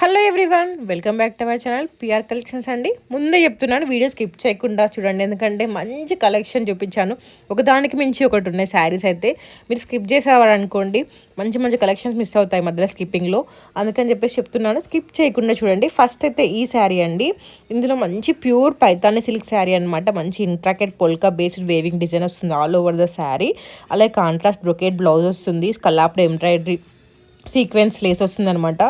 Hello everyone, welcome back to our channel PR collections అండి. ముందే చెప్తున్నాను, వీడియో స్కిప్ చేయకుండా చూడండి, ఎందుకంటే మంచి కలెక్షన్ చూపించాను. ఒకదానికి మించి ఒకటి ఉన్నాయి శారీస్ అయితే. మీరు స్కిప్ చేసేవారనుకోండి, మంచి మంచి కలెక్షన్స్ మిస్ అవుతాయి మధ్యలో స్కిప్పింగ్లో. అందుకని చెప్పేసి చెప్తున్నాను, స్కిప్ చేయకుండా చూడండి. ఫస్ట్ అయితే ఈ శారీ అండి. ఇందులో మంచి ప్యూర్ పైతాని సిల్క్ శారీ అనమాట. మంచి ఇంట్రాకెట్ పోల్కా బేస్డ్ వేవింగ్ డిజైన్ వస్తుంది ఆల్ ఓవర్ ద శారీ. అలాగే కాంట్రాస్ట్ బ్రొకేట్ బ్లౌజ్ వస్తుంది, స్కల్లాప్డ్ ఎంబ్రాయిడరీ సీక్వెన్స్ లేస్ వస్తుందనమాట.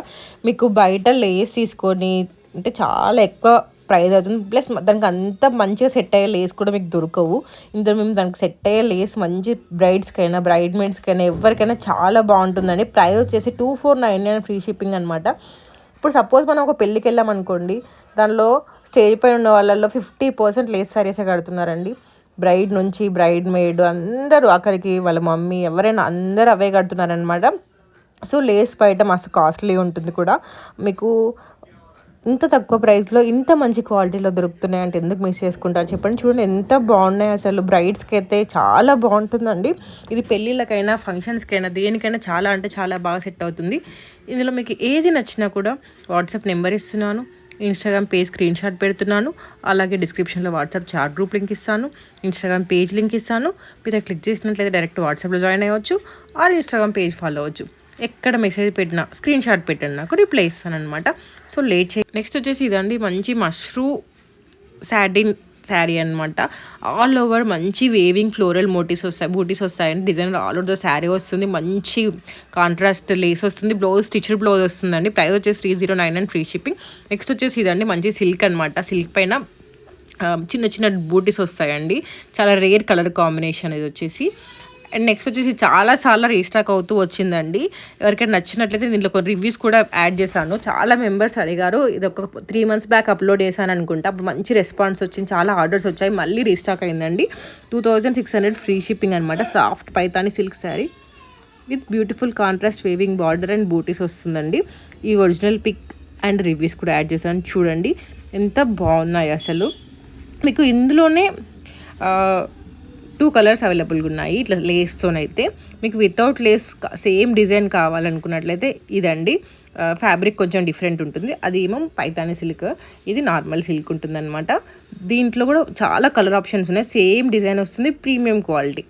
మీకు బయట లేస్ తీసుకొని అంటే చాలా ఎక్కువ ప్రైస్ అవుతుంది. ప్లస్ దానికి అంత మంచిగా సెట్ అయ్యే లేస్ కూడా మీకు దొరకవు. ఇందులో మేము దానికి సెట్ అయ్యే లేస్ మంచి బ్రైడ్స్కైనా బ్రైడ్ మేడ్స్కైనా ఎవరికైనా చాలా బాగుంటుందండి. ప్రైస్ వచ్చేసి 2499 ఫ్రీ షిప్పింగ్ అనమాట. ఇప్పుడు సపోజ్ మనం ఒక పెళ్ళికి వెళ్ళామనుకోండి, దానిలో స్టేజ్ పైన ఉన్న వాళ్ళల్లో 50% లేస్ సారీసే కడుతున్నారండి. బ్రైడ్ నుంచి బ్రైడ్ మేడ్ అందరూ అక్కడికి వాళ్ళ మమ్మీ ఎవరైనా అందరూ అవే కడుతున్నారనమాట. సో లేస్ బయట మస్తు కాస్ట్లీ ఉంటుంది కూడా. మీకు ఇంత తక్కువ ప్రైస్లో ఇంత మంచి క్వాలిటీలో దొరుకుతున్నాయి అంటే ఎందుకు మిస్ చేసుకుంటారు చెప్పండి. చూడండి ఎంత బాగున్నాయి అసలు. బ్రైడ్స్కి అయితే చాలా బాగుంటుందండి. ఇది పెళ్ళిళ్ళకైనా ఫంక్షన్స్కైనా దేనికైనా చాలా అంటే చాలా బాగా సెట్ అవుతుంది. ఇందులో మీకు ఏది నచ్చినా కూడా వాట్సాప్ నెంబర్ ఇస్తున్నాను, ఇన్స్టాగ్రామ్ పేజ్ స్క్రీన్ షాట్ పెడుతున్నాను, అలాగే డిస్క్రిప్షన్లో వాట్సాప్ చాట్ గ్రూప్ లింక్ ఇస్తాను, ఇన్స్టాగ్రామ్ పేజ్ లింక్ ఇస్తాను. మీరు క్లిక్ చేసినట్లయితే డైరెక్ట్ వాట్సాప్లో జాయిన్ అయ్యవచ్చు ఆర్ ఇన్స్టాగ్రామ్ పేజ్ ఫాలో అవ్వచ్చు. ఎక్కడ మెసేజ్ పెట్టినా స్క్రీన్ షాట్ పెట్టండి, నాకు రిప్లై ఇస్తాను అనమాట. సో లేట్ చేయి. నెక్స్ట్ వచ్చేసి ఇదండి, మంచి మష్రూ సాటిన్ శారీ అనమాట. ఆల్ ఓవర్ మంచి వేవింగ్ ఫ్లోరల్ బూటీస్ వస్తాయండి. Design all over the sari వస్తుంది. మంచి కాంట్రాస్ట్ లేస్ వస్తుంది. బ్లౌజ్ స్టిచ్డ్ బ్లౌజ్ వస్తుందండి. ప్రైస్ వచ్చేసి 3099 ఫ్రీ షిప్పింగ్. నెక్స్ట్ వచ్చేసి ఇదండి, మంచి సిల్క్ అనమాట. సిల్క్ పైన చిన్న చిన్న బూటీస్ వస్తాయండి. చాలా రేర్ కలర్ కాంబినేషన్ ఇది వచ్చేసి. అండ్ నెక్స్ట్ వచ్చేసి చాలా రీస్టాక్ అవుతూ వచ్చిందండి. ఎవరికైనా నచ్చినట్లయితే దీంట్లో కొన్ని రివ్యూస్ కూడా యాడ్ చేశాను. చాలా మెంబర్స్ అడిగారు. ఇది ఒక 3 months బ్యాక్ అప్లోడ్ చేశాను అనుకుంటా. అప్పుడు మంచి రెస్పాన్స్ వచ్చింది, చాలా ఆర్డర్స్ వచ్చాయి. మళ్ళీ రీస్టాక్ అయిందండి. 2600 ఫ్రీ షిప్పింగ్ అనమాట. Soft Paithani silk sari with beautiful contrast weaving border and butis వస్తుందండి. ఈ ఒరిజినల్ పిక్ అండ్ రివ్యూస్ కూడా యాడ్ చేశాను. చూడండి ఎంత బాగున్నాయి అసలు. మీకు ఇందులోనే 2 కలర్స్ అవైలబుల్గా ఉన్నాయి. ఇట్లా లేస్తోనైతే మీకు వితౌట్ లేస్ సేమ్ డిజైన్ కావాలనుకున్నట్లయితే ఇదండి. ఫ్యాబ్రిక్ కొంచెం డిఫరెంట్ ఉంటుంది. అది ఏమో పైతాని సిల్క్, ఇది నార్మల్ సిల్క్ ఉంటుంది అనమాట. దీంట్లో కూడా చాలా కలర్ ఆప్షన్స్ ఉన్నాయి. సేమ్ డిజైన్ వస్తుంది, ప్రీమియం క్వాలిటీ.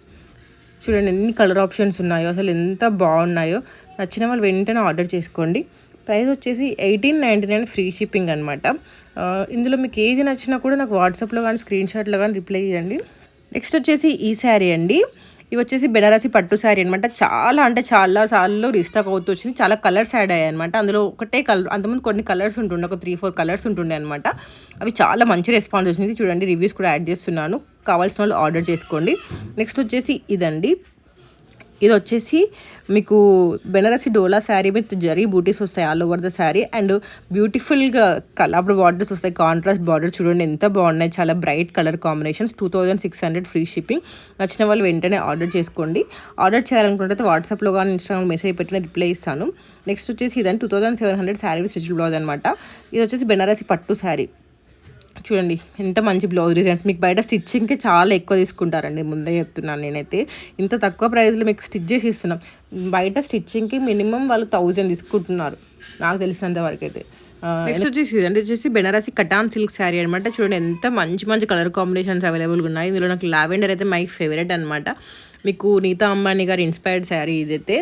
చూడండి ఎన్ని కలర్ ఆప్షన్స్ ఉన్నాయో, అసలు ఎంత బాగున్నాయో. నచ్చిన వాళ్ళు వెంటనే ఆర్డర్ చేసుకోండి. ప్రైస్ వచ్చేసి 1899 ఫ్రీ షిప్పింగ్ అనమాట. ఇందులో మీకు ఏది నచ్చినా కూడా నాకు వాట్సాప్లో కానీ స్క్రీన్ షాట్లో కానీ రిప్లై చేయండి. నెక్స్ట్ వచ్చేసి ఈ శారీ అండి. ఇవి వచ్చేసి బెనారసి పట్టు శారీ అనమాట. చాలా అంటే చాలా సార్లు రీస్టాక్ అవుతూ వచ్చింది. చాలా కలర్స్ యాడ్ అయ్యాయి అనమాట. అందులో ఒకటే కలర్, అంతకుముందు కొన్ని కలర్స్ ఉంటుండే, ఒక 3-4 కలర్స్ ఉంటుండే అనమాట. అవి చాలా మంచి రెస్పాన్స్ వచ్చింది. చూడండి రివ్యూస్ కూడా యాడ్ చేస్తున్నాను, కావాల్సిన వాళ్ళు ఆర్డర్ చేసుకోండి. నెక్స్ట్ వచ్చేసి ఇదండి. ఇది వచ్చేసి మీకు బెనారసి డోలా శారీ విత్ జరీ బూటీస్ వస్తాయి all over the sari. And బ్యూటిఫుల్గా కలర్డ్ బార్డర్స్ వస్తాయి, కాంట్రాస్ట్ బార్డర్. చూడండి ఎంత బాగున్నాయి, చాలా bright colour combinations. 2600 free shipping. నచ్చిన వాళ్ళు వెంటనే ఆర్డర్ చేసుకోండి. ఆర్డర్ చేయాలనుకుంటే వాట్సాప్లో కానీ ఇన్స్టాగ్రామ్ మెసేజ్ పెట్టిన రిప్లై ఇస్తాను. నెక్స్ట్ వచ్చేసి ఇదండి 2700 శారీ విత్ స్టిచ్ బ్లౌజ్ అనమాట. ఇది వచ్చేసి బెనారసి పట్టు శారీ. చూడండి ఎంత మంచి బ్లౌజ్ డిజైన్స్. మీకు బయట స్టిచ్చింగ్కి చాలా ఎక్కువ తీసుకుంటారండి, ముందే చెప్తున్నాను నేనైతే. ఇంత తక్కువ ప్రైస్లో మీకు స్టిచ్ చేసి ఇస్తున్నాం. బయట స్టిచ్చింగ్కి మినిమం వాళ్ళు 1000 తీసుకుంటున్నారు నాకు తెలిసినంత వరకు అయితే. నెక్స్ట్ వచ్చేసి ఇదండి, వచ్చేసి బెనారసి కటాన్ సిల్క్ శారీ అనమాట. చూడండి ఎంత మంచి మంచి కలర్ కాంబినేషన్స్ అవైలబుల్గా ఉన్నాయి. ఇందులో నాకు లావెండర్ అయితే మై ఫేవరెట్ అనమాట. మీకు నీతా అంబానీ గారు ఇన్స్పైర్డ్ శారీ ఇదైతే.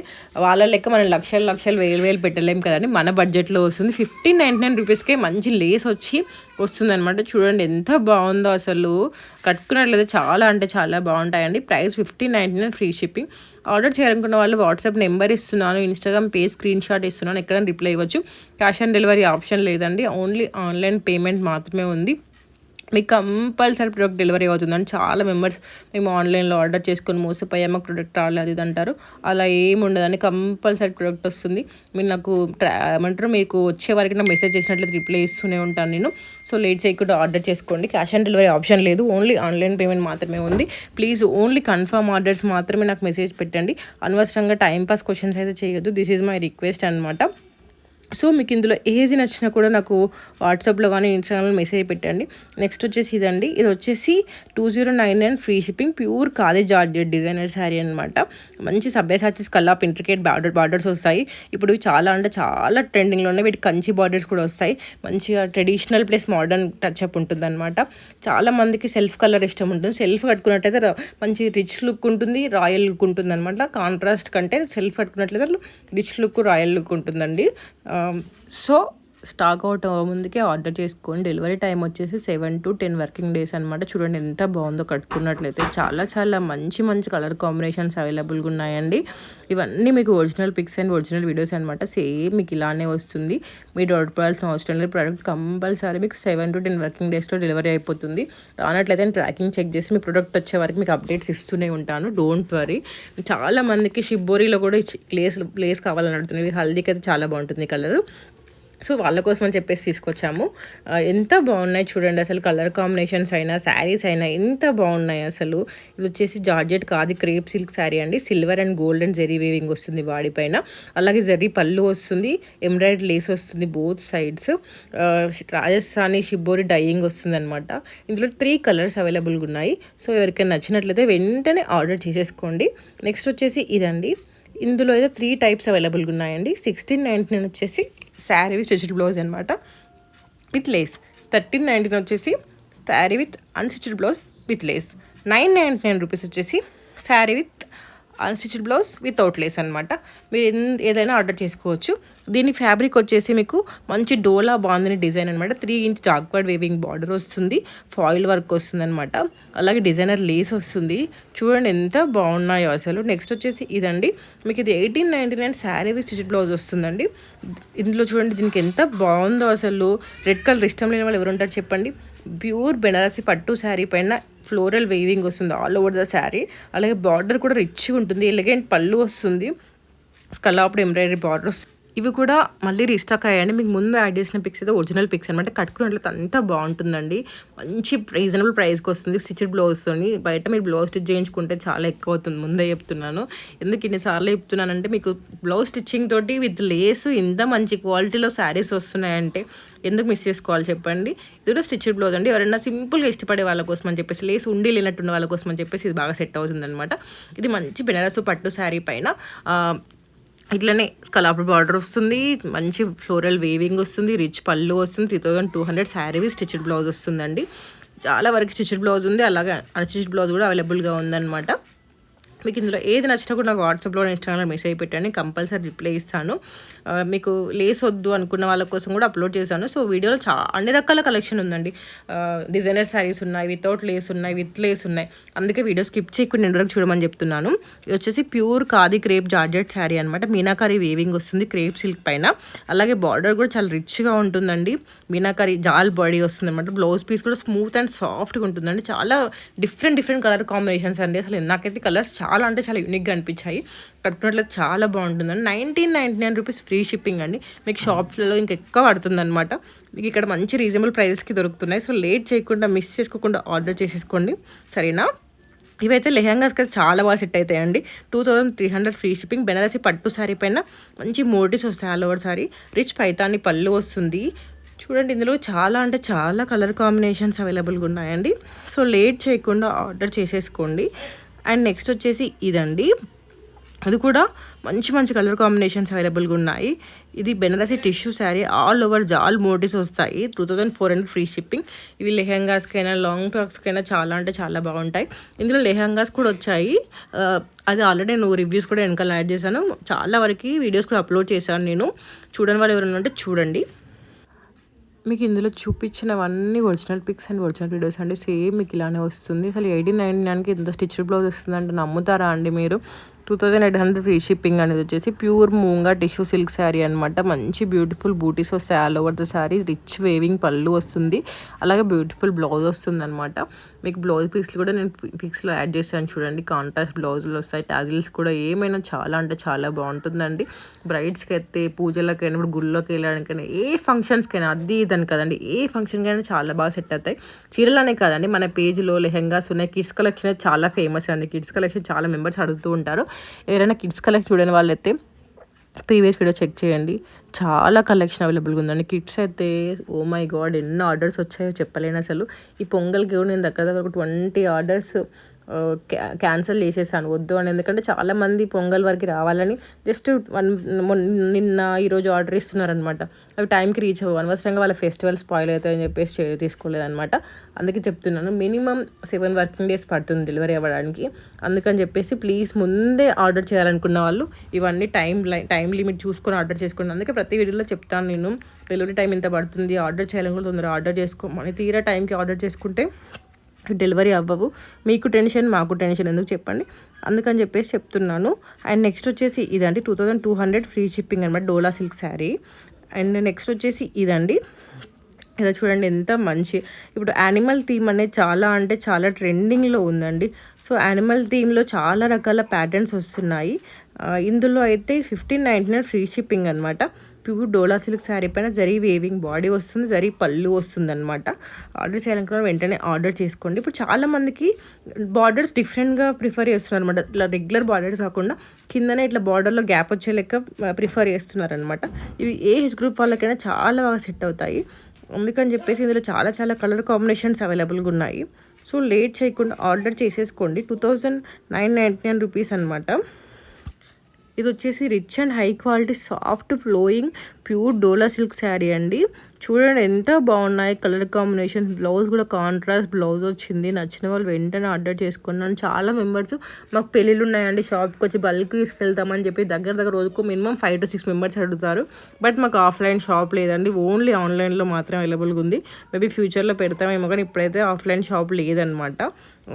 వాళ్ళ లెక్క మనం లక్షలు వేలు పెట్టలేం కదండి, మన బడ్జెట్లో వస్తుంది. 1599 రూపీస్కే మంచి లేస్ వస్తుంది అనమాట. చూడండి ఎంత బాగుందో అసలు. కట్టుకున్నట్లయితే చాలా అంటే చాలా బాగుంటాయండి. Price 1599 free shipping. ఆర్డర్ చేయాలనుకున్న వాళ్ళు వాట్సాప్ నెంబర్ ఇస్తున్నాను, ఇన్స్టాగ్రామ్ పేజ్ స్క్రీన్ షాట్ ఇస్తున్నాను, ఎక్కడైనా రిప్లై ఇవ్వచ్చు. క్యాష్ ఆన్ డెలివరీ ఆప్షన్ లేదండి, ఓన్లీ ఆన్లైన్ పేమెంట్ మాత్రమే ఉంది. మీకు కంపల్సరీ ప్రొడక్ట్ డెలివరీ అవుతుందని చాలా మెంబర్స్ మేము ఆన్లైన్లో ఆర్డర్ చేసుకొని మోసపోయాం, మాకు ప్రొడక్ట్ రాలేదు అది అంటారు. అలా ఏమి ఉండదని కంపల్సరీ ప్రొడక్ట్ వస్తుంది. మీరు నాకు ఏమంటారు, మీకు వచ్చే వరకు నాకు మెసేజ్ చేసినట్లయితే రిప్లై ఇస్తూనే ఉంటాను నేను. సో లేట్ చేయకుండా ఆర్డర్ చేసుకోండి. క్యాష్ ఆన్ డెలివరీ ఆప్షన్ లేదు, ఓన్లీ ఆన్లైన్ పేమెంట్ మాత్రమే ఉంది. ప్లీజ్ ఓన్లీ కన్ఫర్మ్ ఆర్డర్స్ మాత్రమే నాకు మెసేజ్ పెట్టండి. అనవసరంగా టైంపాస్ క్వశ్చన్స్ అయితే చేయొద్దు. దిస్ ఈజ్ మై రిక్వెస్ట్ అనమాట. సో మీకు ఇందులో ఏది నచ్చినా కూడా నాకు వాట్సాప్లో కానీ ఇన్స్టాగ్రామ్లో మెసేజ్ పెట్టండి. నెక్స్ట్ వచ్చేసి ఇదండి, ఇది వచ్చేసి 2099 free shipping, pure khadi georgette designer sari అనమాట. మంచి సబ్యాసాచీస్ కల్లాప్ ఇంట్రికేట్ బార్డర్స్ వస్తాయి. ఇప్పుడు చాలా అంటే చాలా ట్రెండింగ్లో ఉన్నాయి. వీటి కంచి బార్డర్స్ కూడా వస్తాయి. మంచిగా ట్రెడిషనల్ ప్లస్ మోడర్న్ టచ్అప్ ఉంటుంది అనమాట. చాలా మందికి సెల్ఫ్ కలర్ ఇష్టం ఉంటుంది. సెల్ఫ్ కట్టుకున్నట్లయితే మంచి రిచ్ లుక్ ఉంటుంది, రాయల్ లుక్ ఉంటుంది అనమాట. కాంట్రాస్ట్ కంటే సెల్ఫ్ కట్టుకున్నట్లయితే రిచ్ లుక్, రాయల్ లుక్ ఉంటుందండి. సో స్టాక్ అవుట్ ముందుకే ఆర్డర్ చేసుకోండి. డెలివరీ టైం వచ్చేసి 7 to 10 వర్కింగ్ డేస్ అనమాట. చూడండి ఎంత బాగుందో కట్టుకున్నట్లయితే. చాలా చాలా మంచి మంచి కలర్ కాంబినేషన్స్ అవైలబుల్గా ఉన్నాయండి. ఇవన్నీ మీకు original pics and original videos అనమాట. సేమ్ మీకు ఇలానే వస్తుంది. మీరు డౌట్ పడాల్సిన అవసరం లేదు. ప్రోడక్ట్ కంపల్సరీ మీకు 7 to 10 వర్కింగ్ డేస్లో డెలివరీ అయిపోతుంది. రానట్లయితే ట్రాకింగ్ చెక్ చేసి మీ ప్రోడక్ట్ వచ్చే వరకు మీకు అప్డేట్స్ ఇస్తూనే ఉంటాను. Don't worry. చాలా మందికి షిబ్బోరీలో కూడా ప్లేస్ కావాలని అడుగుతుంది. హల్దీకి అయితే చాలా బాగుంటుంది కలర్. సో వాళ్ళ కోసం అని చెప్పేసి తీసుకొచ్చాము. ఎంత బాగున్నాయి చూడండి అసలు. కలర్ కాంబినేషన్స్ అయినా శారీస్ అయినా ఎంత బాగున్నాయి అసలు. ఇది వచ్చేసి జార్జెట్ కాదు, క్రేప్ సిల్క్ శారీ అండి. Silver and golden zari weaving వస్తుంది బాడీ పైన. అలాగే జెరీ పళ్ళు వస్తుంది, ఎంబ్రాయిడరీ లేస్ వస్తుంది both sides. Rajasthani shibori dyeing వస్తుంది అనమాట. ఇందులో 3 కలర్స్ అవైలబుల్గా ఉన్నాయి. సో ఎవరికైనా నచ్చినట్లయితే వెంటనే ఆర్డర్ చేసేసుకోండి. నెక్స్ట్ వచ్చేసి ఇదండి, ఇందులో అయితే 3 టైప్స్ అవైలబుల్గా ఉన్నాయండి. 1699 వచ్చేసి శారీ విత్ స్టిచ్డ్ బ్లౌజ్ అనమాట విత్ లేస్. 1399 వచ్చేసి sari with unstitched blouse with lace. 999 rupees వచ్చేసి sari with unstitched blouse without lace అనమాట. మీరు ఏదైనా ఆర్డర్ చేసుకోవచ్చు. దీని ఫ్యాబ్రిక్ వచ్చేసి మీకు మంచి డోలా బాందిని డిజైన్ అనమాట. 3 inch జాక్వర్డ్ వేవింగ్ బార్డర్ వస్తుంది, ఫాయిల్ వర్క్ వస్తుంది అనమాట. అలాగే డిజైనర్ లేస్ వస్తుంది. చూడండి ఎంత బాగున్నాయో అసలు. నెక్స్ట్ వచ్చేసి ఇదండి, మీకు ఇది 1899 శారీ విత్ స్టిచ్డ్ బ్లౌజ్ వస్తుందండి. ఇందులో చూడండి దీనికి ఎంత బాగుందో అసలు. రెడ్ కలర్ ఇష్టం లేని వాళ్ళు ఎవరు ఉంటారు చెప్పండి. ప్యూర్ బెనారసి పట్టు శారీ పైన ఫ్లోరల్ వేవింగ్ వస్తుంది ఆల్ ఓవర్ ద శారీ. అలాగే బార్డర్ కూడా రిచ్గా ఉంటుంది. ఎలిగెంట్ పళ్ళు వస్తుంది, స్కల్లాప్డ్ ఎంబ్రాయిడరీ బార్డర్ వస్తుంది. ఇవి కూడా మళ్ళీ రీస్టాక్ అయ్యాయండి. మీకు ముందు యాడ్ చేసిన పిక్స్ అయితే ఒరిజినల్ పిక్స్ అనమాట. కట్టుకున్నట్లయితే అంతా బాగుంటుందండి. మంచి రీజనబుల్ ప్రైస్కి వస్తుంది. స్టిచ్డ్ బ్లౌజ్తో. బయట మీరు బ్లౌజ్ స్టిచ్ చేయించుకుంటే చాలా ఎక్కువ అవుతుంది, ముందే చెప్తున్నాను. ఎందుకు ఇన్నిసార్లు చెప్తున్నానంటే మీకు బ్లౌజ్ స్టిచ్చింగ్ తోటి విత్ లేస్ ఇంత మంచి క్వాలిటీలో శారీస్ వస్తున్నాయంటే ఎందుకు మిస్ చేసుకోవాలి చెప్పండి. ఇది కూడా స్టిచ్డ్ బ్లౌజ్ అండి. ఎవరైనా సింపుల్గా ఇష్టపడే వాళ్ళ కోసం అని చెప్పేసి, లేస్ ఉండి లేనట్టున్న వాళ్ళ కోసం అని చెప్పేసి ఇది బాగా సెట్ అవుతుంది అనమాట. ఇది మంచి బెనారస్ పట్టు శారీ పైన ఇట్లనే స్కలాప్డ్ బార్డర్ వస్తుంది, మంచి ఫ్లోరల్ వేవింగ్ వస్తుంది, రిచ్ పళ్ళు వస్తుంది. 3200 శారీ స్టిచ్డ్ బ్లౌజ్ వస్తుందండి. చాలా వరకు స్టిచ్డ్ బ్లౌజ్ ఉంది, అలాగే అన్స్టిచ్డ్ బ్లౌజ్ కూడా అవైలబుల్గా ఉందన్నమాట. మీకు ఇందులో ఏది నచ్చినా కూడా నాకు వాట్సాప్లో ఇన్స్టాగ్రామ్లో మెసేజ్ పెట్టండి, కంపల్సరీ రిప్లై ఇస్తాను. మీకు లేస్ వద్దు అనుకున్న వాళ్ళ కోసం కూడా అప్లోడ్ చేశాను. సో వీడియోలో అన్ని రకాల కలెక్షన్ ఉందండి. డిజైనర్ శారీస్ ఉన్నాయి, వితౌట్ లేస్ ఉన్నాయి, విత్ లేస్ ఉన్నాయి. అందుకే వీడియో స్కిప్ చేయకుండా ఇంటర్వ్యూ చూడమని చెప్తున్నాను. ఇది వచ్చేసి pure khadi crepe georgette sari అనమాట. మీనాకారి వేవింగ్ వస్తుంది క్రేప్ సిల్క్ పైన. అలాగే బార్డర్ కూడా చాలా రిచ్గా ఉంటుందండి. మీనాకారి జాల్ బాడీ వస్తుంది అనమాట. బ్లౌజ్ పీస్ కూడా స్మూత్ అండ్ సాఫ్ట్గా ఉంటుందండి. చాలా డిఫరెంట్ కలర్ కాంబినేషన్స్ అండి. అసలు నాకైతే కలర్స్ చాలా అంటే చాలా యూనిక్గా అనిపించాయి. కట్టుకున్నట్లయితే చాలా బాగుంటుందండి. 1999 రూపీస్ ఫ్రీ షిప్పింగ్ అండి. మీకు షాప్స్లలో ఇంకెక్కువ పడుతుంది అనమాట. మీకు ఇక్కడ మంచి రీజనబుల్ ప్రైజెస్కి దొరుకుతున్నాయి. సో లేట్ చేయకుండా, మిస్ చేసుకోకుండా ఆర్డర్ చేసేసుకోండి, సరేనా. ఇవైతే లెహంగాస్కి అయితే చాలా బాగా సెట్ అవుతాయండి. 2300 ఫ్రీ షిప్పింగ్. బెనారసి పట్టు శారీ పైన మంచి మోటివ్స్ వస్తాయి all over sari. Rich Paithani పళ్ళు వస్తుంది. చూడండి ఇందులో చాలా అంటే చాలా కలర్ కాంబినేషన్స్ అవైలబుల్గా ఉన్నాయండి. సో లేట్ చేయకుండా ఆర్డర్ చేసేసుకోండి. అండ్ నెక్స్ట్ వచ్చేసి ఇదండి, అది కూడా మంచి కలర్ కాంబినేషన్స్ అవైలబుల్గా ఉన్నాయి. ఇది Banarasi tissue sari, all over jaal motifs వస్తాయి. 2400 ఫ్రీ షిప్పింగ్. ఇవి లెహంగాస్కైనా లాంగ్ ఫ్రాక్స్కైనా చాలా అంటే చాలా బాగుంటాయి. ఇందులో లెహంగాస్ కూడా వచ్చాయి. అది ఆల్రెడీ నేను రివ్యూస్ కూడా వెనకాల యాడ్ చేశాను. చాలా వరకు వీడియోస్ కూడా అప్లోడ్ చేశాను నేను. చూడని వాళ్ళు ఎవరైనా ఉంటే చూడండి. మీకు ఇందులో చూపించినవన్నీ original pics and original videos అండి. సేమ్ మీకు ఇలానే వస్తుంది. అసలు 1899కి ఇంత స్టిచ్డ్ బ్లౌజ్ వస్తుందంటే నమ్ముతారా అండి మీరు? 2800 ఫ్రీ షిప్పింగ్ అనేది వచ్చేసి ప్యూర్ మూంగా టిష్యూ సిల్క్ శారీ అనమాట. మంచి బ్యూటిఫుల్ బూటీస్ వస్తాయి all over the sari. Rich weaving పళ్ళు వస్తుంది, అలాగే బ్యూటిఫుల్ బ్లౌజ్ వస్తుంది అనమాట. మీకు బ్లౌజ్ పీస్లు కూడా నేను పిక్స్లో యాడ్ చేశాను చూడండి. కాంట్రాస్ట్ బ్లౌజులు వస్తాయి, టాజిల్స్ కూడా. ఏమైనా చాలా అంటే చాలా బాగుంటుందండి. బ్రైడ్స్కి అయితే, పూజలకైనా, ఇప్పుడు గుళ్ళోకి వెళ్ళడానికైనా, ఏ ఫంక్షన్స్కైనా, అది ఇదని కదండి, ఏ ఫంక్షన్కైనా చాలా బాగా సెట్ అవుతాయి. చీరలనే కాదండి, మన పేజ్లో లెహంగాస్ ఉన్నాయి. కిడ్స్ కలెక్షన్ చాలా ఫేమస్ అండి. కిడ్స్ కలెక్షన్ చాలా మెంబర్స్ అడుగుతూ ఉంటారు. ఎవరైనా కిడ్స్ కలెక్షన్ చూడని వాళ్ళైతే ప్రీవియస్ వీడియో చెక్ చేయండి. చాలా కలెక్షన్ అవైలబుల్గా ఉందండి. కిడ్స్ అయితే ఓ మై గాడ్ ఎన్ని ఆర్డర్స్ వచ్చాయో చెప్పలేను అసలు. ఈ పొంగల్కి కూడా నేను దగ్గర దగ్గర 20 ఆర్డర్స్ క్యాన్సిల్ చేసేసాను వద్దు అని. ఎందుకంటే చాలామంది పొంగల్ వరకు రావాలని జస్ట్ నిన్న ఈరోజు ఆర్డర్ ఇస్తున్నారనమాట. అవి టైంకి రీచ్ అవ్వవు, అనవసరంగా వాళ్ళ ఫెస్టివల్ స్పాయిల్ అవుతాయని చెప్పేసి తీసుకోలేదనమాట. అందుకే చెప్తున్నాను, మినిమం 7 వర్కింగ్ డేస్ పడుతుంది డెలివరీ అవ్వడానికి. అందుకని చెప్పేసి ప్లీజ్ ముందే ఆర్డర్ చేయాలనుకున్న వాళ్ళు ఇవన్నీ టైం లిమిట్ చూసుకొని ఆర్డర్ చేసుకోండి. అందుకే ప్రతి వీడియోలో చెప్తాను నేను, డెలివరీ టైం ఇంత పడుతుంది, ఆర్డర్ చేయాలనుకుంటే తొందరగా ఆర్డర్ చేసుకోమని. తీరా టైంకి ఆర్డర్ చేసుకుంటే డెలివరీ అవ్వవు. మీకు టెన్షన్, మాకు టెన్షన్ ఎందుకు చెప్పండి. అందుకని చెప్పేసి చెప్తున్నాను. అండ్ నెక్స్ట్ వచ్చేసి ఇదండి 2200 ఫ్రీ షిప్పింగ్ అనమాట, డోలా సిల్క్ శారీ. అండ్ నెక్స్ట్ వచ్చేసి ఇదండి, ఇదో చూడండి ఎంత మంచి. ఇప్పుడు యానిమల్ థీమ్ అనేది చాలా అంటే చాలా ట్రెండింగ్లో ఉందండి. సో యానిమల్ థీమ్లో చాలా రకాల ప్యాటర్న్స్ వస్తున్నాయి. ఇందులో అయితే 1599 ఫ్రీ షిప్పింగ్ అనమాట. ప్యూర్ డోలా సిల్క్ శారీ పైన జరీ వేవింగ్ బాడీ వస్తుంది, జరీ పళ్ళు వస్తుంది అనమాట. ఆర్డర్ చేయాలనుకున్న వెంటనే ఆర్డర్ చేసుకోండి. ఇప్పుడు చాలామందికి బార్డర్స్ డిఫరెంట్గా ప్రిఫర్ చేస్తున్నారు అనమాట. ఇట్లా రెగ్యులర్ బార్డర్స్ కాకుండా కిందనే ఇట్లా బార్డర్లో గ్యాప్ వచ్చే లెక్క ప్రిఫర్ చేస్తున్నారు అనమాట. ఇవి ఏ ఏజ్ గ్రూప్ వాళ్ళకైనా చాలా బాగా సెట్ అవుతాయి. అందుకని చెప్పేసి ఇందులో చాలా చాలా కలర్ కాంబినేషన్స్ అవైలబుల్గా ఉన్నాయి. సో లేట్ చేయకుండా ఆర్డర్ చేసేసుకోండి. 2999 రూపీస్ అనమాట. ఇది వచ్చేసి rich and high quality soft flowing pure dola silk sari అండి. చూడండి ఎంత బాగున్నాయి కలర్ కాంబినేషన్. బ్లౌజ్ కూడా కాంట్రాస్ట్ బ్లౌజ్ వచ్చింది. నచ్చిన వాళ్ళు వెంటనే ఆర్డర్ చేసుకున్నాను. చాలా మెంబర్స్ మాకు పెళ్ళిళ్ళు ఉన్నాయండి, షాప్కి వచ్చి బల్క్ తీసుకెళ్తామని చెప్పి దగ్గర రోజుకు మినిమం 5 to 6 మెంబర్స్ అడుగుతారు. బట్ మాకు ఆఫ్లైన్ షాప్ లేదండి, ఓన్లీ ఆన్లైన్లో మాత్రం అవైలబుల్గా ఉంది. మేబీ ఫ్యూచర్లో పెడతామేమో, కానీ ఇప్పుడైతే ఆఫ్లైన్ షాప్ లేదనమాట.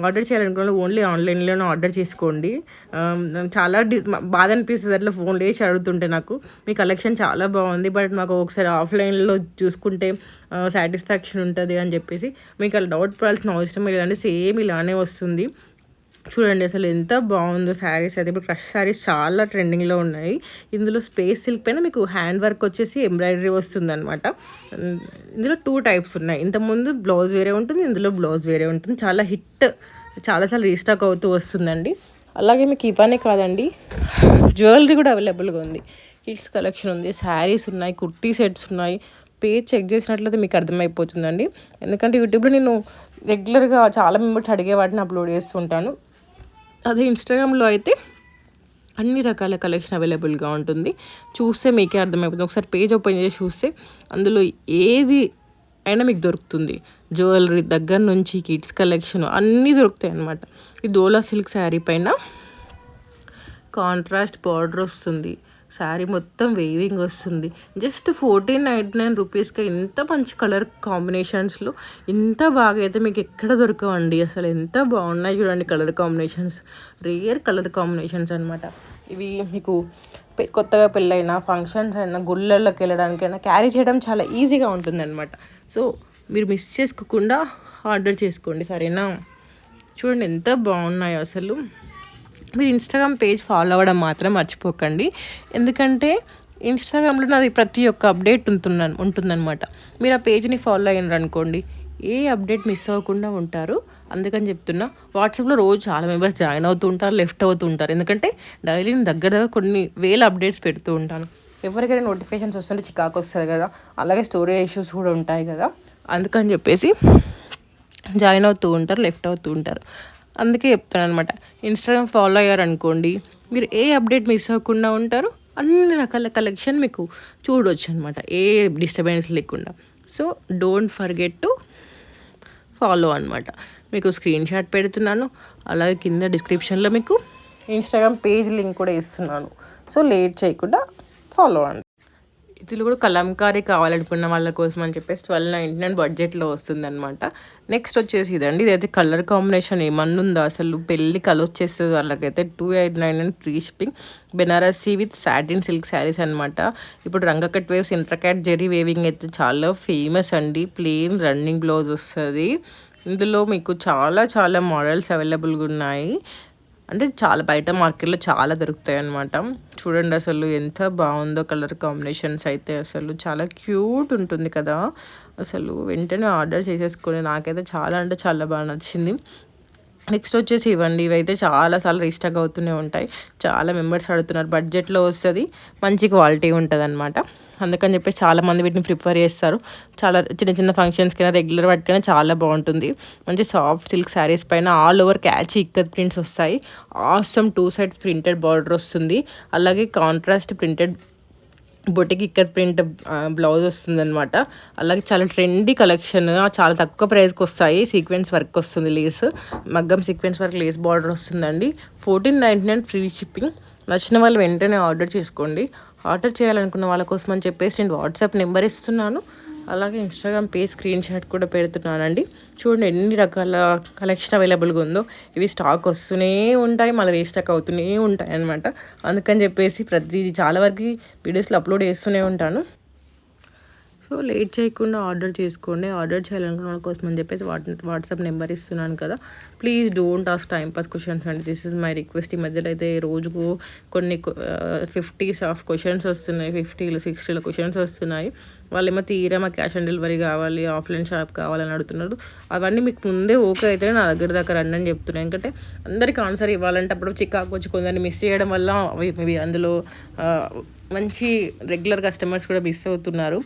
ఆర్డర్ చేయాలనుకున్న ఓన్లీ ఆన్లైన్లోనే ఆర్డర్ చేసుకోండి. చాలా బాధ అనిపిస్తుంది అట్లా ఫోన్ చేసి అడుగుతుంటే. నాకు మీ కలెక్షన్ చాలా బాగుంది, బట్ మాకు ఒకసారి ఆఫ్లైన్లో చూసుకుంటే సాటిస్ఫాక్షన్ ఉంటుంది అని చెప్పేసి మీకు అలా డౌట్ పడాల్సిన అవసరం లేదండి. సేమ్ ఇలానే వస్తుంది. చూడండి అసలు ఎంత బాగుందో శారీస్ అయితే. ఇప్పుడు క్రష్ శారీస్ చాలా ట్రెండింగ్లో ఉన్నాయి. ఇందులో స్పేస్ సిల్క్ పైన మీకు హ్యాండ్ వర్క్ వచ్చేసి ఎంబ్రాయిడరీ వస్తుంది అనమాట. ఇందులో 2 టైప్స్ ఉన్నాయి. ఇంతకుముందు బ్లౌజ్ వేరే ఉంటుంది, ఇందులో బ్లౌజ్ వేరే ఉంటుంది. చాలా హిట్, చాలాసార్లు రీస్టాక్ అవుతూ వస్తుందండి. అలాగే మీకు ఇవన్నీ కాదండి, జ్యువెలరీ కూడా అవైలబుల్గా ఉంది. కిడ్స్ కలెక్షన్ ఉంది, శారీస్ ఉన్నాయి, కుర్తీ సెట్స్ ఉన్నాయి. పేజ్ చెక్ చేసినట్లయితే మీకు అర్థమైపోతుందండి. ఎందుకంటే యూట్యూబ్లో నేను రెగ్యులర్గా చాలా మెంబర్స్ అడిగే వాటిని అప్లోడ్ చేస్తుంటాను. అదే ఇన్స్టాగ్రామ్లో అయితే అన్ని రకాల కలెక్షన్ అవైలబుల్గా ఉంటుంది. చూస్తే మీకే అర్థమైపోతుంది. ఒకసారి పేజ్ ఓపెన్ చేసి చూస్తే అందులో ఏది అయినా మీకు దొరుకుతుంది. జ్యువెలరీ దగ్గర నుంచి కిడ్స్ కలెక్షన్ అన్నీ దొరుకుతాయి అన్నమాట. ఈ డోలా సిల్క్ శారీ పైన కాంట్రాస్ట్ బార్డర్ వస్తుంది, శారీ మొత్తం వేవింగ్ వస్తుంది. జస్ట్ 1499 రూపీస్కి ఎంత మంచి కలర్ కాంబినేషన్స్లో ఇంత బాగా అయితే మీకు ఎక్కడ దొరకవండి. అసలు ఎంత బాగున్నాయి చూడండి colour combinations. Rare colour combinations అనమాట ఇవి. మీకు కొత్తగా పెళ్ళైనా ఫంక్షన్స్ అయినా గుళ్ళల్లోకి వెళ్ళడానికైనా క్యారీ చేయడం చాలా ఈజీగా ఉంటుంది అనమాట. సో మీరు మిస్ చేసుకోకుండా ఆర్డర్ చేసుకోండి, సరేనా? చూడండి ఎంత బాగున్నాయో అసలు. మీరు ఇన్స్టాగ్రామ్ పేజ్ ఫాలో అవ్వడం మాత్రం మర్చిపోకండి. ఎందుకంటే ఇన్స్టాగ్రామ్లో నాది ప్రతి ఒక్క అప్డేట్ ఉంటుందన్నమాట. మీరు ఆ పేజ్ని ఫాలో అయినారు అనుకోండి, ఏ అప్డేట్ మిస్ అవ్వకుండా ఉంటారు. అందుకని చెప్తున్నా. వాట్సాప్లో రోజు చాలా మెంబర్స్ జాయిన్ అవుతూ ఉంటారు, లెఫ్ట్ అవుతూ ఉంటారు. ఎందుకంటే డైలీ దగ్గర కొన్ని వేల అప్డేట్స్ పెడుతూ ఉంటాను. ఎవరికైనా నోటిఫికేషన్స్ వస్తుంటే చికాకు వస్తుంది కదా, అలాగే స్టోరేజ్ ఇష్యూస్ కూడా ఉంటాయి కదా. అందుకని చెప్పేసి జాయిన్ అవుతూ ఉంటారు, లెఫ్ట్ అవుతూ ఉంటారు. అందుకే చెప్తాను అనమాట. ఇన్స్టాగ్రామ్ ఫాలో అయ్యారనుకోండి, మీరు ఏ అప్డేట్ మిస్ అవ్వకుండా ఉంటారు. అన్ని రకాల కలెక్షన్ మీకు చూడవచ్చు అనమాట, ఏ డిస్టర్బెన్స్ లేకుండా. So don't forget to follow అనమాట. మీకు స్క్రీన్ షాట్ పెడుతున్నాను, అలాగే కింద డిస్క్రిప్షన్లో మీకు ఇన్స్టాగ్రామ్ పేజ్ లింక్ కూడా ఇస్తున్నాను. సో లేట్ చేయకుండా ఫాలో అండి. ఇదిలో కూడా కలంకారీ కావాలనుకున్న వాళ్ళ కోసం అని చెప్పేసి 1299 బడ్జెట్లో వస్తుందన్నమాట. నెక్స్ట్ వచ్చేసి ఇదండి. ఇదైతే కలర్ కాంబినేషన్ ఏమన్నుందో అసలు, పెళ్ళి కలర్ వచ్చేస్తుంది వాళ్ళకైతే. 289 free shipping. Banarasi with satin silk saris అనమాట. ఇప్పుడు రంగకట్ వేవ్స్ ఇంట్రకాట్ జెరీ వేవింగ్ అయితే చాలా ఫేమస్ అండి. ప్లెయిన్ రన్నింగ్ బ్లౌజ్ వస్తుంది. ఇందులో మీకు చాలా చాలా మోడల్స్ అవైలబుల్గా ఉన్నాయి. అంటే చాలా బయట మార్కెట్లో చాలా దొరుకుతాయి అన్నమాట. చూడండి అసలు ఎంత బాగుందో కలర్ కాంబినేషన్స్ అయితే. అసలు చాలా క్యూట్ ఉంటుంది కదా. అసలు వెంటనే ఆర్డర్ చేసేసుకొని నాకైతే చాలా అంటే చాలా బాగా నచ్చింది. నెక్స్ట్ వచ్చేసి ఇవ్వండి, ఇవైతే చాలాసార్లు రీస్టాక్ అవుతూనే ఉంటాయి. చాలా మెంబర్స్ అడుగుతున్నారు. బడ్జెట్లో వస్తుంది, మంచి క్వాలిటీ ఉంటుంది అనమాట. అందుకని చెప్పేసి చాలామంది వీటిని ప్రిఫర్ చేస్తారు. చాలా చిన్న చిన్న ఫంక్షన్స్కైనా రెగ్యులర్ వాటికైనా చాలా బాగుంటుంది. మంచి సాఫ్ట్ సిల్క్ శారీస్ పైన all over catchy ikat prints వస్తాయి. ఆసమ్ 2 సైడ్స్ ప్రింటెడ్ బార్డర్ వస్తుంది. అలాగే కాంట్రాస్ట్ ప్రింటెడ్ బొటికి ఇక్కత్ ప్రింట్ బ్లౌజ్ వస్తుందన్నమాట. అలాగే చాలా ట్రెండీ కలెక్షన్, చాలా తక్కువ ప్రైస్కి వస్తాయి. సీక్వెన్స్ వర్క్ వస్తుంది, లేస్ మగ్గం సీక్వెన్స్ వర్క్ లేస్ బార్డర్ వస్తుందండి. 1499 ఫ్రీ షిప్పింగ్. నచ్చిన వాళ్ళు వెంటనే ఆర్డర్ చేసుకోండి. ఆర్డర్ చేయాలనుకున్న వాళ్ళ కోసం అని చెప్పేసి నేను వాట్సాప్ నెంబర్ ఇస్తున్నాను. అలాగే ఇన్స్టాగ్రామ్ పేజ్ స్క్రీన్ షాట్ కూడా పెడుతున్నానండి. చూడండి ఎన్ని రకాల కలెక్షన్ అవైలబుల్గా ఉందో. ఇవి స్టాక్ వస్తూనే ఉంటాయి, మళ్ళీ రీస్టాక్ అవుతూనే ఉంటాయి అనమాట. అందుకని చెప్పేసి చాలా వరకు వీడియోస్లో అప్లోడ్ చేస్తూనే ఉంటాను. సో లేట్ చేయకుండా ఆర్డర్ చేసుకోండి. ఆర్డర్ చేయాలనుకున్న వాళ్ళ కోసం అని చెప్పేసి వాట్సాప్ నెంబర్ ఇస్తున్నాను కదా. Please don't ask time pass questions అండి. This is my request. ఈ మధ్యలో అయితే రోజుకు కొన్ని 50s ఆఫ్ క్వశ్చన్స్ వస్తున్నాయి, 50 60 క్వశ్చన్స్ వస్తున్నాయి. వాళ్ళేమో తీరా మా క్యాష్ ఆన్ డెలివరీ కావాలి, ఆఫ్లైన్ షాప్ కావాలని అడుగుతున్నారు. అవన్నీ మీకు ముందే ఓకే అయితే నా దగ్గర రండి అని చెప్తున్నాను. ఎందుకంటే అందరికి ఆన్సర్ ఇవ్వాలంటే అప్పుడు చికాకు వచ్చి కొందరిని మిస్ చేయడం వల్ల అవి అందులో మంచి రెగ్యులర్ కస్టమర్స్ కూడా మిస్ అవుతున్నారు.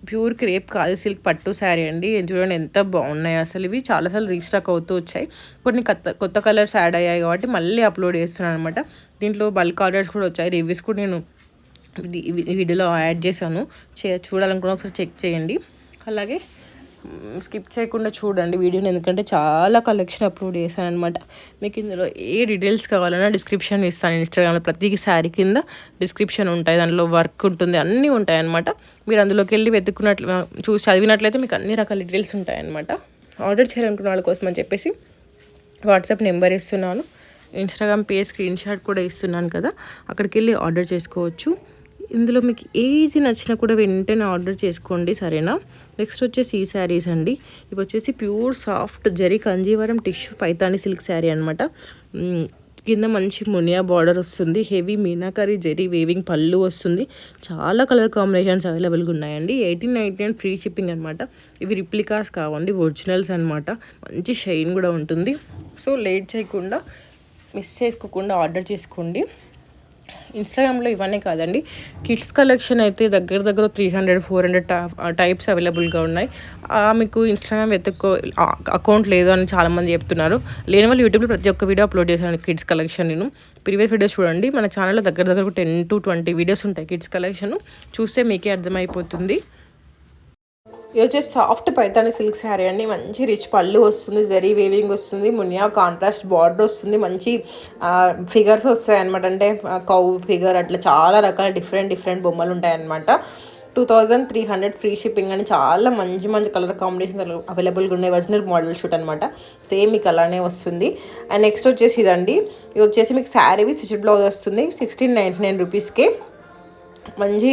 ప్యూర్ క్రేప్ కాదు, సిల్క్ పట్టు శారీ అండి. చూడండి ఎంత బాగున్నాయి అసలు. ఇవి చాలాసార్లు రీస్టాక్ అవుతూ వచ్చాయి. కొన్ని కొత్త కలర్స్ యాడ్ అయ్యాయి కాబట్టి మళ్ళీ అప్లోడ్ చేస్తున్నాను అనమాట. దీంట్లో బల్క్ ఆర్డర్స్ కూడా వచ్చాయి. రివ్యూస్ కూడా నేను వీడియోలో యాడ్ చేశాను. చూడాలనుకున్న ఒకసారి చెక్ చేయండి. అలాగే స్కిప్ చేయకుండా చూడండి వీడియోని, ఎందుకంటే చాలా కలెక్షన్ అప్లోడ్ చేశాను అనమాట. మీకు ఇందులో ఏ డీటెయిల్స్ కావాలన్నా డిస్క్రిప్షన్ ఇస్తాను. ఇన్స్టాగ్రామ్లో ప్రతి శారీ కింద డిస్క్రిప్షన్ ఉంటాయి, దాంట్లో వర్క్ ఉంటుంది, అన్నీ ఉంటాయి అనమాట. మీరు అందులోకి వెళ్ళి చూసి చదివినట్లయితే మీకు అన్ని రకాల డీటెయిల్స్ ఉంటాయి అనమాట. ఆర్డర్ చేయాలనుకున్న వాళ్ళ కోసం అని చెప్పేసి వాట్సాప్ నెంబర్ ఇస్తున్నాను. ఇన్స్టాగ్రామ్ పేజ్ స్క్రీన్ షాట్ కూడా ఇస్తున్నాను కదా, అక్కడికి వెళ్ళి ఆర్డర్ చేసుకోవచ్చు. ఇందులో మీకు ఏది నచ్చినా కూడా వెంటనే ఆర్డర్ చేసుకోండి, సరేనా. నెక్స్ట్ వచ్చేసి ఈ శారీస్ అండి. ఇవి వచ్చేసి pure soft zari Kanjeevaram tissue Paithani silk sari అనమాట. కింద మంచి మునియా బార్డర్ వస్తుంది. హెవీ మీనాకరీ జరీ వేవింగ్ పళ్ళు వస్తుంది. చాలా కలర్ కాంబినేషన్స్ అవైలబుల్గా ఉన్నాయండి. 1899 ఫ్రీ షిప్పింగ్ అనమాట. ఇవి రిప్లికాస్ కావండి, ఒరిజినల్స్ అనమాట. మంచి షైన్ కూడా ఉంటుంది. సో లేట్ చేయకుండా మిస్ చేసుకోకుండా ఆర్డర్ చేసుకోండి. ఇన్స్టాగ్రామ్లో ఇవన్నీ కాదండి, కిడ్స్ కలెక్షన్ అయితే దగ్గర 300-400 టైప్స్ అవైలబుల్గా ఉన్నాయి. మీకు ఇన్స్టాగ్రామ్ అకౌంట్ లేదు అని చాలామంది చెప్తున్నారు. లేని వాళ్ళు యూట్యూబ్లో ప్రతి ఒక్క వీడియో అప్లోడ్ చేశాను కిడ్స్ కలెక్షన్. నేను ప్రీవియస్ వీడియోస్ చూడండి. మన ఛానల్లో దగ్గర 10-20 వీడియోస్ ఉంటాయి కిడ్స్ కలెక్షన్. చూస్తే మీకే అర్థమైపోతుంది. ఇది వచ్చేసి సాఫ్ట్ పైతాని సిల్క్ శారీ అండి. మంచి రిచ్ పళ్ళు వస్తుంది, జరీ వేవింగ్ వస్తుంది, మునియా కాంట్రాస్ట్ బార్డర్ వస్తుంది, మంచి ఫిగర్స్ వస్తాయి అనమాట. అంటే కౌ ఫిగర్ అట్లా చాలా రకాల డిఫరెంట్ బొమ్మలు ఉంటాయి అనమాట. 2300 ఫ్రీ షిప్పింగ్ అని చాలా మంచి కలర్ కాంబినేషన్ అవైలబుల్గా ఉన్నాయి. ఒరిజినల్ మోడల్ షూట్ అనమాట. సేమ్ మీకు అలానే వస్తుంది. అండ్ నెక్స్ట్ వచ్చేసి ఇదండి. ఇది వచ్చేసి మీకు శారీ విత్ స్టిచ్ బ్లౌజ్ వస్తుంది. 1699 రూపీస్కి మంచి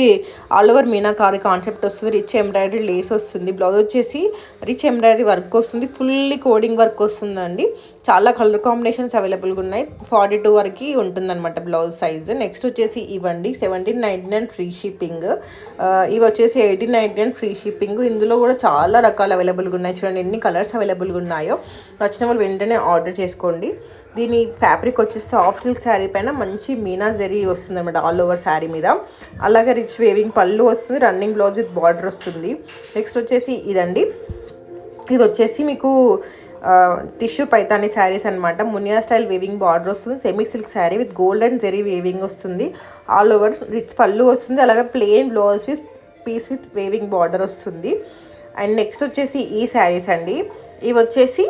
ఆల్ ఓవర్ మీనాకారి కాన్సెప్ట్ వస్తుంది. రిచ్ ఎంబ్రాయిడరీ లేస్ వస్తుంది. బ్లౌజ్ వచ్చేసి రిచ్ ఎంబ్రాయిడరీ వర్క్ వస్తుంది. ఫుల్లీ కోడింగ్ వర్క్ వస్తుందండి. చాలా కలర్ కాంబినేషన్స్ అవైలబుల్గా ఉన్నాయి. 42 వరకు ఉంటుందన్నమాట బ్లౌజ్ సైజ్. నెక్స్ట్ వచ్చేసి ఇవ్వండి 1799 ఫ్రీ షిప్పింగ్. ఇవి వచ్చేసి 1899 ఫ్రీ షిప్పింగ్. ఇందులో కూడా చాలా రకాలు అవైలబుల్గా ఉన్నాయి. చూడండి ఎన్ని కలర్స్ అవైలబుల్గా ఉన్నాయో. నచ్చిన వాళ్ళు వెంటనే ఆర్డర్ చేసుకోండి. దీని ఫ్యాబ్రిక్ వచ్చేసి సాఫ్ట్ సిల్క్ శారీ పైన మంచి మీనా జరీ వస్తుంది అనమాట ఆల్ ఓవర్ శారీ మీద. అలాగే రిచ్ వేవింగ్ పళ్ళు వస్తుంది. రన్నింగ్ బ్లౌజ్ విత్ బార్డర్ వస్తుంది. నెక్స్ట్ వచ్చేసి ఇదండి. ఇది వచ్చేసి మీకు టిష్యూ పైతాని శారీస్ అనమాట. మునియా స్టైల్ వేవింగ్ బార్డర్ వస్తుంది. Semi silk sari with gold and zari weaving వస్తుంది. ఆల్ ఓవర్ రిచ్ పళ్ళు వస్తుంది. అలాగే plain blouse with peace with weaving border వస్తుంది. అండ్ నెక్స్ట్ వచ్చేసి ఈ శారీస్ అండి. ఇవి వచ్చేసి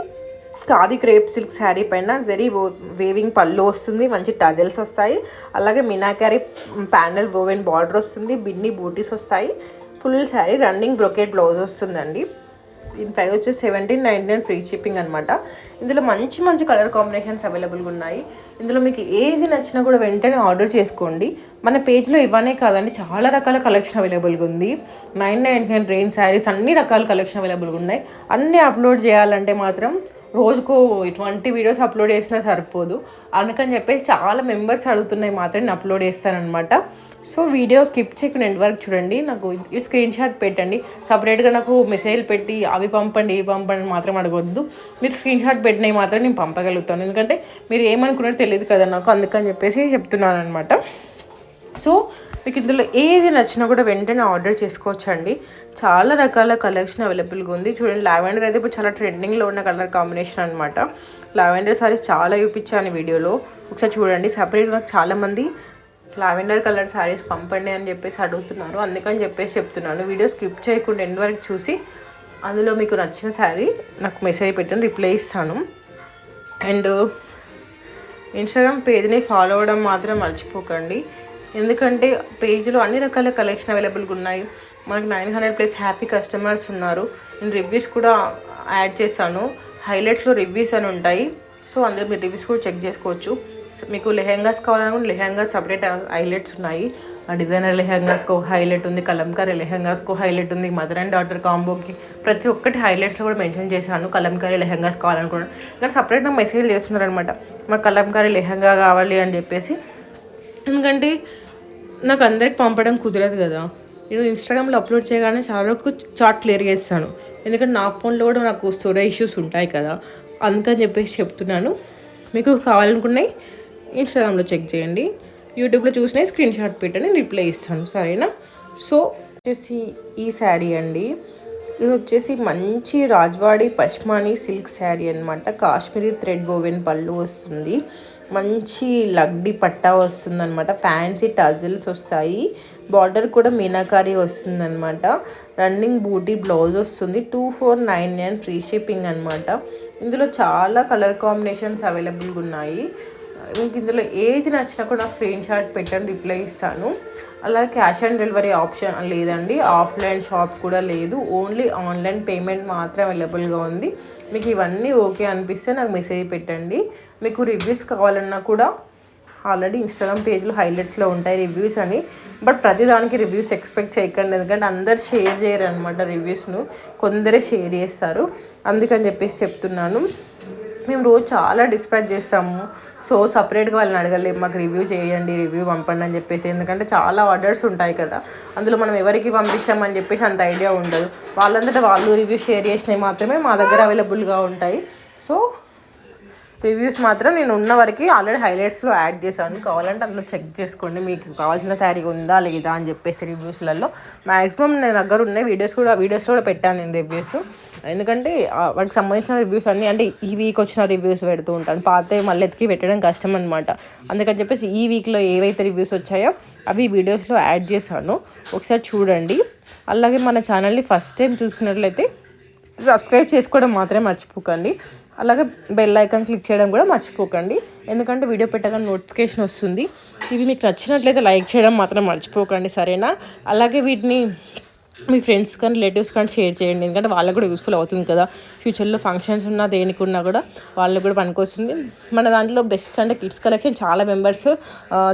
ఖాదీ క్రేప్ సిల్క్ శారీ పైన జరీ వేవింగ్ పళ్ళు వస్తుంది. మంచి టజల్స్ వస్తాయి. అలాగే మీనాకారీ ప్యానల్ వోవెన్ బార్డర్ వస్తుంది. బిన్ని బూటీస్ వస్తాయి. Full sari running brocade blouse వస్తుందండి. దీని ప్రైస్ వచ్చేసి 1799 ఫ్రీ షిప్పింగ్ అనమాట. ఇందులో మంచి కలర్ కాంబినేషన్స్ అవైలబుల్గా ఉన్నాయి. ఇందులో మీకు ఏది నచ్చినా కూడా వెంటనే ఆర్డర్ చేసుకోండి. మన పేజ్లో ఇవన్నీ కాదండి, చాలా రకాల కలెక్షన్ అవైలబుల్గా ఉంది. 999 రేంజ్ శారీస్ అన్ని రకాల కలెక్షన్ అవైలబుల్గా ఉన్నాయి. అన్నీ అప్లోడ్ చేయాలంటే మాత్రం రోజుకు 20 వీడియోస్ అప్లోడ్ చేసినా సరిపోదు. అందుకని చెప్పేసి చాలా మెంబర్స్ అడుగుతున్నాయి మాత్రం నేను అప్లోడ్ చేస్తానమాట. సో వీడియో స్కిప్ చేయకుండా ఎండ్ వరకు చూడండి. నాకు ఈ స్క్రీన్ షాట్ పెట్టండి. సపరేట్గా నాకు మెసేజ్ పెట్టి అవి పంపండి ఇవి పంపండి మాత్రం అడగొద్దు. మీరు స్క్రీన్ షాట్ పెట్టినవి మాత్రం నేను పంపగలుగుతాను. ఎందుకంటే మీరు ఏమనుకున్నారో తెలియదు కదా నాకు, అందుకని చెప్పేసి చెప్తున్నాను అనమాట. సో మీకు ఇందులో ఏది నచ్చినా కూడా వెంటనే ఆర్డర్ చేసుకోవచ్చండి. చాలా రకాల కలెక్షన్ అవైలబుల్గా ఉంది. చూడండి, లావెండర్ అయితే ఇప్పుడు చాలా ట్రెండింగ్లో ఉన్న కలర్ కాంబినేషన్ అనమాట. లావెండర్ సారీస్ చాలా చూపించాను వీడియోలో, ఒకసారి చూడండి. సపరేట్గా నాకు చాలామంది లావెండర్ కలర్ శారీస్ పంపండి అని చెప్పేసి అడుగుతున్నారు, అందుకని చెప్పేసి చెప్తున్నాను. వీడియో స్కిప్ చేయకుండా ఎండ్ వరకు చూసి అందులో మీకు నచ్చిన శారీ నాకు మెసేజ్ పెట్టండి, రిప్లై ఇస్తాను. అండ్ ఇన్స్టాగ్రామ్ పేజ్ని ఫాలో అవ్వడం మాత్రం మర్చిపోకండి. ఎందుకంటే పేజ్లో అన్ని రకాల కలెక్షన్ అవైలబుల్గా ఉన్నాయి. మనకు 900+ హ్యాపీ కస్టమర్స్ ఉన్నారు. నేను రివ్యూస్ కూడా యాడ్ చేస్తాను. హైలైట్స్లో రివ్యూస్ అని ఉంటాయి. సో అందులో మీరు రివ్యూస్ కూడా చెక్ చేసుకోవచ్చు. మీకు లెహెంగాస్ కావాలనుకుంటే లెహెంగాస్ సపరేట్ హైలైట్స్ ఉన్నాయి. డిజైనర్ లెహెంగాస్కి ఒక హైలైట్ ఉంది, కలంకారీ లెహెంగాస్కి ఒక హైలైట్ ఉంది, మదర్ అండ్ డాటర్ కాంబోకి ప్రతి ఒక్కటి హైలైట్స్లో కూడా మెన్షన్ చేశాను. కలంకారీ లెహెంగాస్ కావాలనుకున్నాను కానీ సపరేట్ నాకు మెసేజ్ చేస్తున్నారనమాట, మాకు కలంకారీ లెహెంగా కావాలి అని చెప్పేసి. ఎందుకంటే నాకు అందరికి పంపడం కుదరదు కదా. నేను ఇన్స్టాగ్రామ్లో అప్లోడ్ చేయగానే చాలా వరకు చార్ట్ క్లియర్ చేస్తాను. ఎందుకంటే నా ఫోన్లో కూడా నాకు స్టోరేజ్ ఇష్యూస్ ఉంటాయి కదా, అందుకని చెప్పేసి చెప్తున్నాను. మీకు కావాలనుకున్నాయి ఇన్స్టాగ్రామ్లో చెక్ చేయండి, యూట్యూబ్లో చూసినాయి స్క్రీన్ షాట్ పెట్టండి, రిప్లై ఇస్తాను, సరేనా. సో వచ్చేసి ఈ శారీ అండి, ఇది వచ్చేసి మంచి రాజ్వాడి పష్మాని సిల్క్ శారీ అనమాట. కాశ్మీరీ థ్రెడ్ వోవెన్ పళ్ళు వస్తుంది, మంచి లగ్డి పట్టా వస్తుంది అనమాట. ఫ్యాన్సీ టజిల్స్ వస్తాయి, బార్డర్ కూడా మీనాకారీ వస్తుంది అనమాట. రన్నింగ్ బూటీ బ్లౌజ్ వస్తుంది. 2499 ఫ్రీ షిప్పింగ్ అనమాట. ఇందులో చాలా కలర్ కాంబినేషన్స్ అవైలబుల్గా ఉన్నాయి. మీకు ఇందులో ఏది నచ్చినా కూడా స్క్రీన్ షాట్ పెట్టండి, రిప్లై ఇస్తాను. అలాగే క్యాష్ ఆన్ డెలివరీ ఆప్షన్ లేదండి, ఆఫ్లైన్ షాప్ కూడా లేదు, ఓన్లీ ఆన్లైన్ పేమెంట్ మాత్రం అవైలబుల్గా ఉంది. మీకు ఇవన్నీ ఓకే అనిపిస్తే నాకు మెసేజ్ పెట్టండి. మీకు రివ్యూస్ కావాలన్నా కూడా ఆల్రెడీ ఇన్స్టాగ్రామ్ పేజ్లో హైలైట్స్లో ఉంటాయి రివ్యూస్ అని. బట్ ప్రతిదానికి రివ్యూస్ ఎక్స్పెక్ట్ చేయకండి, ఎందుకంటే అందరు షేర్ చేయరు అనమాట రివ్యూస్ను, కొందరే షేర్ చేస్తారు, అందుకని చెప్పేసి చెప్తున్నాను. మేము రోజు చాలా డిస్పాచ్ చేస్తాము, సో సపరేట్గా వాళ్ళని అడగలేము మాకు రివ్యూ చేయండి రివ్యూ పంపండి అని చెప్పేసి. ఎందుకంటే చాలా ఆర్డర్స్ ఉంటాయి కదా, అందులో మనం ఎవరికి పంపించామని చెప్పేసి అంత ఐడియా ఉండదు. వాళ్ళంతటా వాళ్ళు రివ్యూ షేర్ చేసినవి మాత్రమే మా దగ్గర అవైలబుల్గా ఉంటాయి. సో రివ్యూస్ మాత్రం నేను ఉన్న వరకు ఆల్రెడీ హైలైట్స్లో యాడ్ చేశాను, కావాలంటే అందులో చెక్ చేసుకోండి మీకు కావాల్సిన శారీ ఉందా లేదా అని చెప్పేసి. రివ్యూస్లలో మ్యాక్సిమం నేను దగ్గర ఉన్నాయి, వీడియోస్లో కూడా పెట్టాను నేను రివ్యూస్. ఎందుకంటే వాటికి సంబంధించిన రివ్యూస్ అన్నీ అంటే ఈ వీక్ వచ్చిన రివ్యూస్ పెడుతూ ఉంటాను, పాత మళ్ళీ ఎత్తికి పెట్టడం కష్టం అనమాట. అందుకని చెప్పేసి ఈ వీక్లో ఏవైతే రివ్యూస్ వచ్చాయో అవి వీడియోస్లో యాడ్ చేశాను, ఒకసారి చూడండి. అలాగే మన ఛానల్ని ఫస్ట్ టైం చూసినట్లయితే సబ్స్క్రైబ్ చేసుకోవడం మాత్రమే మర్చిపోకండి. అలాగే బెల్ ఐకాన్ క్లిక్ చేయడం కూడా మర్చిపోకండి, ఎందుకంటే వీడియో పెట్టగానే నోటిఫికేషన్ వస్తుంది. ఇవి మీకు నచ్చినట్లయితే లైక్ చేయడం మాత్రం మర్చిపోకండి, సరేనా. అలాగే వీటిని మీ ఫ్రెండ్స్ కానీ రిలేటివ్స్ కానీ షేర్ చేయండి, ఎందుకంటే వాళ్ళకు కూడా యూస్ఫుల్ అవుతుంది కదా. ఫ్యూచర్లో ఫంక్షన్స్ ఉన్నా దేనికి ఉన్నా కూడా వాళ్ళకు కూడా పనికొస్తుంది. మన దాంట్లో బెస్ట్ అంటే కిడ్స్ కలెక్షన్ చాలా మెంబర్స్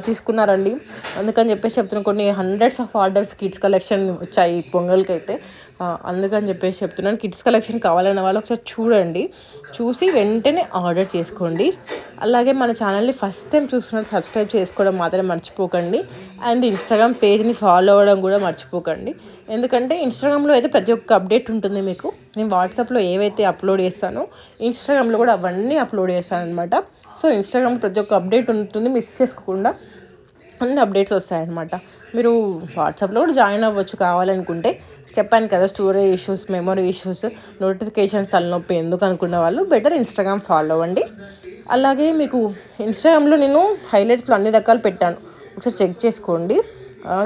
తీసుకున్నారండి, అందుకని చెప్పేసి చెప్తున్నాను. కొన్ని hundreds of orders kids collection వచ్చాయి పొంగల్కి అయితే, అందుకని చెప్పేసి చెప్తున్నాను. కిడ్స్ కలెక్షన్ కావాలన్న వాళ్ళు ఒకసారి చూడండి, చూసి వెంటనే ఆర్డర్ చేసుకోండి. అలాగే మన ఛానల్ని ఫస్ట్ టైం చూస్తున్నారు సబ్స్క్రైబ్ చేసుకోవడం మాత్రం మర్చిపోకండి. అండ్ ఇన్స్టాగ్రామ్ పేజ్ని ఫాలో అవ్వడం కూడా మర్చిపోకండి, ఎందుకంటే ఇన్స్టాగ్రామ్లో అయితే ప్రతి ఒక్క అప్డేట్ ఉంటుంది మీకు. నేను వాట్సాప్లో ఏవైతే అప్లోడ్ చేస్తానో ఇన్స్టాగ్రామ్లో కూడా అవన్నీ అప్లోడ్ చేస్తాను అనమాట. సో ఇన్స్టాగ్రామ్లో ప్రతి ఒక్క అప్డేట్ ఉంటుంది, మిస్ చేసుకోకుండా అన్ని అప్డేట్స్ వస్తాయన్నమాట. మీరు వాట్సాప్లో కూడా జాయిన్ అవ్వచ్చు కావాలనుకుంటే. చెప్పాను కదా, storage issues, memory issues, notifications తలనొప్పి ఎందుకు అనుకున్న వాళ్ళు బెటర్ ఇన్స్టాగ్రామ్ ఫాలో అవ్వండి. అలాగే మీకు ఇన్స్టాగ్రామ్లో నేను హైలైట్స్లో అన్ని రకాలు పెట్టాను, ఒకసారి చెక్ చేసుకోండి.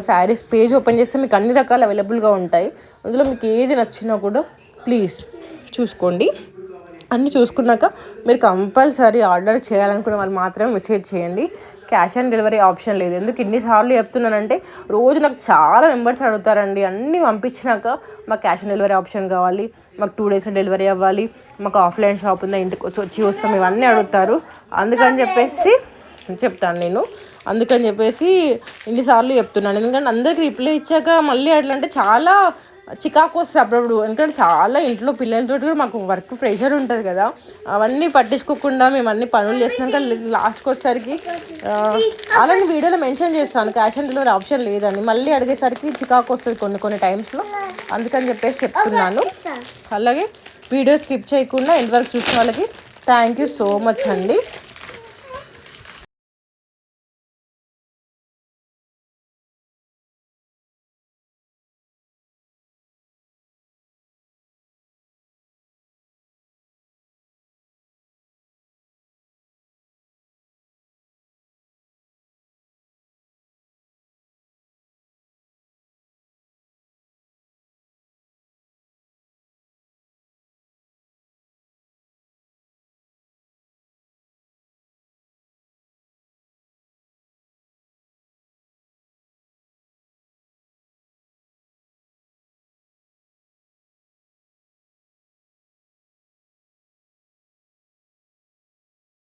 శారీస్ పేజ్ ఓపెన్ చేస్తే మీకు అన్ని రకాలు అవైలబుల్గా ఉంటాయి, అందులో మీకు ఏది నచ్చినా కూడా ప్లీజ్ చూసుకోండి. అన్నీ చూసుకున్నాక మీరు కంపల్సరీ ఆర్డర్ చేయాలనుకున్న వాళ్ళు మాత్రమే మెసేజ్ చేయండి. క్యాష్ ఆన్ డెలివరీ ఆప్షన్ లేదు. ఎందుకు ఇన్నిసార్లు చెప్తున్నానంటే రోజు నాకు చాలా మెంబర్స్ అడుగుతారండి, అన్నీ పంపించినాక మాకు క్యాష్ ఆన్ డెలివరీ ఆప్షన్ కావాలి, మాకు 2 days డెలివరీ అవ్వాలి, మాకు ఆఫ్లైన్ షాప్ ఉందా ఇంటికి వచ్చి వస్తాం, ఇవన్నీ అడుగుతారు. అందుకని చెప్పేసి చెప్తాను నేను, అందుకని చెప్పేసి ఇన్నిసార్లు చెప్తున్నాను. ఎందుకంటే అందరికి రిప్లై ఇచ్చాక మళ్ళీ అట్లా అంటే చాలా చికాకు వస్తుంది అప్పుడప్పుడు. ఎందుకంటే చాలా ఇంట్లో పిల్లలతో కూడా మాకు వర్క్ ప్రెషర్ ఉంటుంది కదా, అవన్నీ పట్టించుకోకుండా మేము అన్ని పనులు చేసినాక లాస్ట్కి వచ్చేసరికి అలాంటి వీడియోలో మెన్షన్ చేస్తాను క్యాష్ ఆన్ డెలివరీ ఆప్షన్ లేదని. మళ్ళీ అడిగేసరికి చికాకు వస్తుంది కొన్ని టైమ్స్లో, అందుకని చెప్పేసి చెప్తున్నాను. అలాగే వీడియో స్కిప్ చేయకుండా ఎంతవరకు చూసిన వాళ్ళకి థ్యాంక్ యూ సో మచ్ అండి.